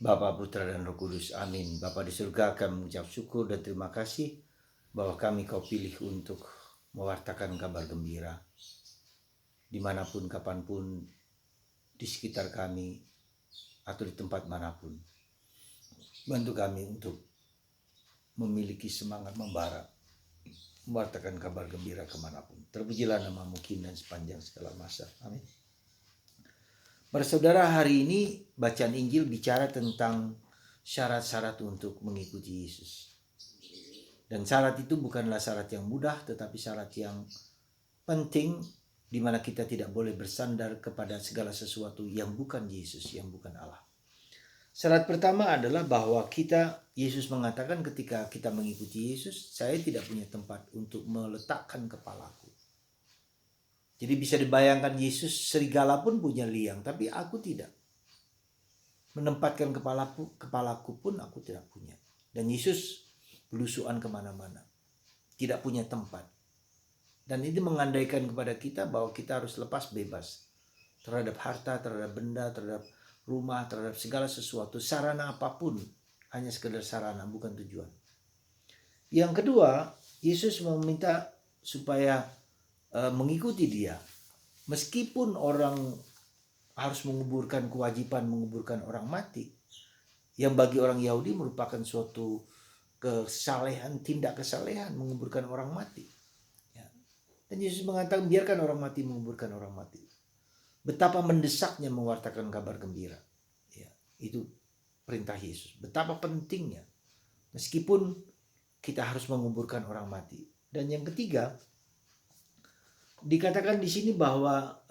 Bapa, Putra, dan Roh Kudus. Amin. Bapa di surga, kami mengucap syukur dan terima kasih bahwa kami kau pilih untuk mewartakan kabar gembira. Dimanapun, kapanpun, di sekitar kami, atau di tempat manapun. Bantu kami untuk memiliki semangat membara, mewartakan kabar gembira kemanapun. Terpujilah namamu kini dan sepanjang segala masa. Amin. Para saudara, hari ini bacaan Injil bicara tentang syarat-syarat untuk mengikuti Yesus. Dan syarat itu bukanlah syarat yang mudah, tetapi syarat yang penting, di mana kita tidak boleh bersandar kepada segala sesuatu yang bukan Yesus, yang bukan Allah. Syarat pertama adalah bahwa Yesus mengatakan ketika kita mengikuti Yesus, saya tidak punya tempat untuk meletakkan kepalaku. Jadi bisa dibayangkan Yesus, serigala pun punya liang, tapi aku tidak. Menempatkan kepalaku pun aku tidak punya. Dan Yesus belusuan kemana-mana, tidak punya tempat. Dan ini mengandaikan kepada kita bahwa kita harus lepas bebas terhadap harta, terhadap benda, terhadap rumah, terhadap segala sesuatu, sarana apapun, hanya sekedar sarana, bukan tujuan. Yang kedua, Yesus meminta supaya mengikuti dia, meskipun orang harus menguburkan, kewajiban menguburkan orang mati, yang bagi orang Yahudi merupakan suatu kesalehan, tindak kesalehan menguburkan orang mati. Dan Yesus mengatakan biarkan orang mati menguburkan orang mati. Betapa mendesaknya mewartakan kabar gembira. Ya, itu perintah Yesus. Betapa pentingnya, meskipun kita harus menguburkan orang mati. Dan yang ketiga, dikatakan di sini bahwa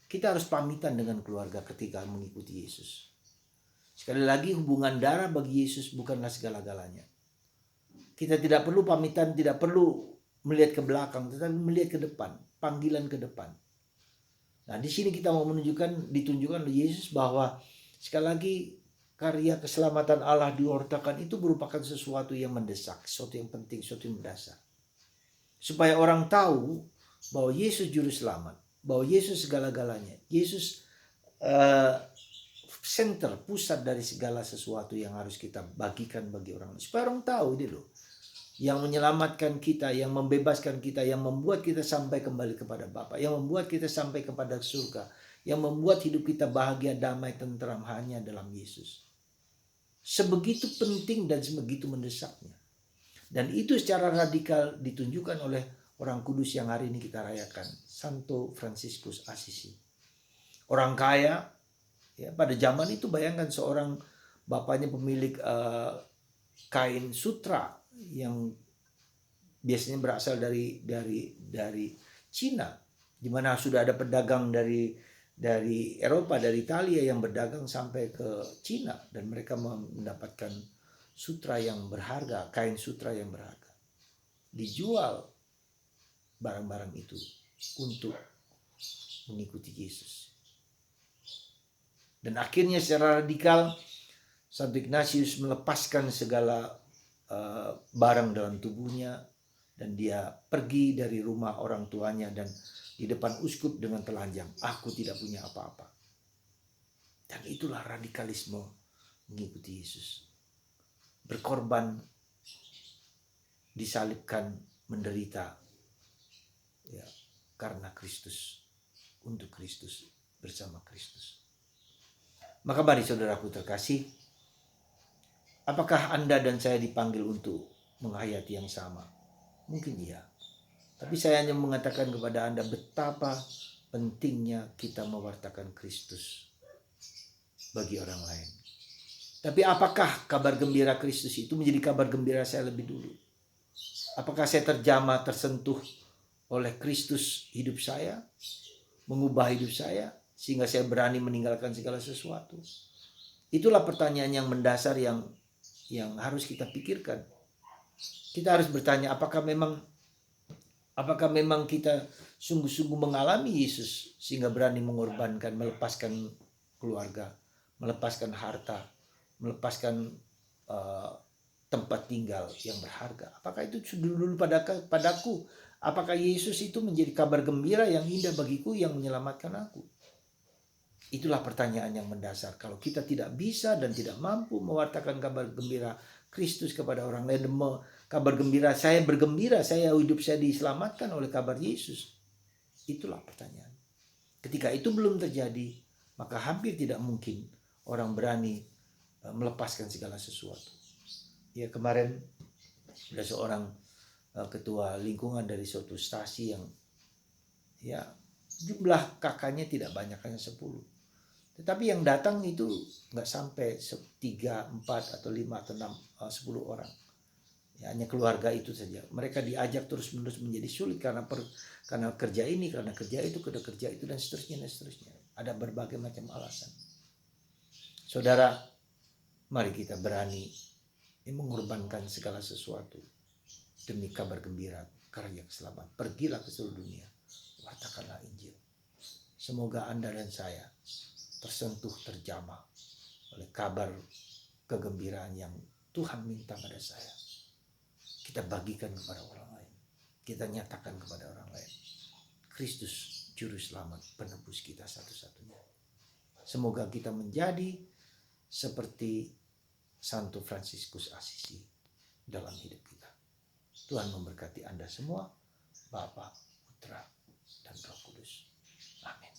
kita harus pamitan dengan keluarga ketika mengikuti Yesus. Sekali lagi, hubungan darah bagi Yesus bukanlah segala-galanya. Kita tidak perlu pamitan, tidak perlu melihat ke belakang, tetapi melihat ke depan, panggilan ke depan. Nah, di sini kita mau ditunjukkan oleh Yesus bahwa sekali lagi karya keselamatan Allah diwartakan itu merupakan sesuatu yang mendesak, sesuatu yang penting, sesuatu yang mendasar. Supaya orang tahu bahwa Yesus juru selamat, bahwa Yesus segala-galanya, Yesus center, pusat dari segala sesuatu yang harus kita bagikan bagi orang lain. Supaya orang tahu ini loh, yang menyelamatkan kita, yang membebaskan kita, yang membuat kita sampai kembali kepada Bapa, yang membuat kita sampai kepada surga, yang membuat hidup kita bahagia, damai, tentram hanya dalam Yesus. Sebegitu penting dan sebegitu mendesaknya. Dan itu secara radikal ditunjukkan oleh orang kudus yang hari ini kita rayakan, Santo Fransiskus Assisi. Orang kaya, ya, pada zaman itu bayangkan seorang bapaknya pemilik kain sutra yang biasanya berasal dari Cina, di mana sudah ada pedagang dari Eropa, dari Italia yang berdagang sampai ke Cina, dan mereka mendapatkan sutra yang berharga, kain sutra yang berharga. Dijual barang-barang itu untuk mengikuti Yesus. Dan akhirnya secara radikal Santo Ignatius melepaskan segala barang dalam tubuhnya, dan dia pergi dari rumah orang tuanya dan di depan uskup dengan telanjang, aku tidak punya apa-apa. Dan itulah radikalisme mengikuti Yesus. Berkorban, disalibkan, menderita, ya, karena Kristus, untuk Kristus, bersama Kristus. Maka mari saudaraku terkasih, apakah Anda dan saya dipanggil untuk menghayati yang sama? Mungkin iya. Tapi saya hanya mengatakan kepada Anda betapa pentingnya kita mewartakan Kristus bagi orang lain. Tapi apakah kabar gembira Kristus itu menjadi kabar gembira saya lebih dulu? Apakah saya terjamah, tersentuh oleh Kristus hidup saya, mengubah hidup saya, sehingga saya berani meninggalkan segala sesuatu? Itulah pertanyaan yang mendasar yang harus kita pikirkan. Kita harus bertanya, apakah memang kita sungguh-sungguh mengalami Yesus sehingga berani mengorbankan, melepaskan keluarga, melepaskan harta, melepaskan tempat tinggal yang berharga? Apakah itu sudah dulu padaku? Apakah Yesus itu menjadi kabar gembira yang indah bagiku, yang menyelamatkan aku? Itulah pertanyaan yang mendasar. Kalau kita tidak bisa dan tidak mampu mewartakan kabar gembira Kristus kepada orang lain, kabar gembira, saya bergembira, hidup saya diselamatkan oleh kabar Yesus. Itulah pertanyaan. Ketika itu belum terjadi, maka hampir tidak mungkin orang berani melepaskan segala sesuatu. Ya, kemarin ada seorang ketua lingkungan dari suatu stasi yang ya jumlah kakaknya tidak banyak, hanya 10. Tetapi yang datang itu nggak sampai 3, 4, atau 5, atau 6, 10 orang. Ya, hanya keluarga itu saja. Mereka diajak terus-menerus menjadi sulit karena kerja ini, karena kerja itu, dan seterusnya dan seterusnya. Ada berbagai macam alasan. Saudara, mari kita berani mengorbankan segala sesuatu demi kabar gembira karya keselamatan. Pergilah ke seluruh dunia, wartakanlah Injil. Semoga Anda dan saya tersentuh, terjamah oleh kabar kegembiraan yang Tuhan minta pada saya. Kita bagikan kepada orang lain. Kita nyatakan kepada orang lain. Kristus Juru Selamat, penebus kita satu-satunya. Semoga kita menjadi seperti Santo Fransiskus Assisi dalam hidup kita. Tuhan memberkati Anda semua, Bapa, Putra, dan Roh Kudus. Amin.